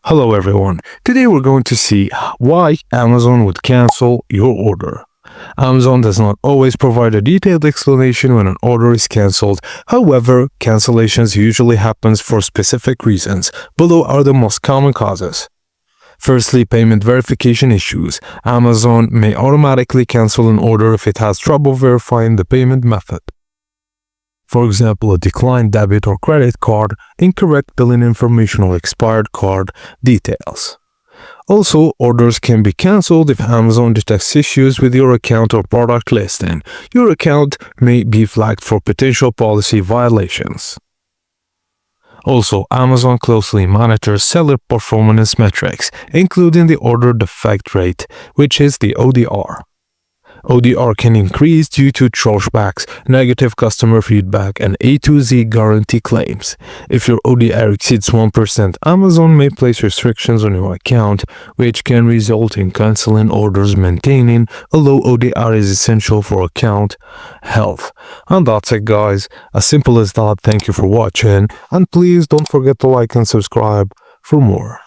Hello everyone, today we're going to see why Amazon would cancel your order. Amazon does not always provide a detailed explanation when an order is cancelled. However, cancellations usually happen for specific reasons. Below are the most common causes. Firstly, payment verification issues. Amazon may automatically cancel an order if it has trouble verifying the payment method. For example, a declined debit or credit card, incorrect billing information, or expired card details. Also, orders can be cancelled if Amazon detects issues with your account or product listing. Your account may be flagged for potential policy violations. Also, Amazon closely monitors seller performance metrics, including the order defect rate, which is the ODR. ODR can increase due to chargebacks, negative customer feedback, and A to Z guarantee claims. If your ODR exceeds 1%, Amazon may place restrictions on your account, which can result in canceling orders. Maintaining a low ODR is essential for account health. And that's it, guys. As simple as that. Thank you for watching, and please don't forget to like and subscribe for more.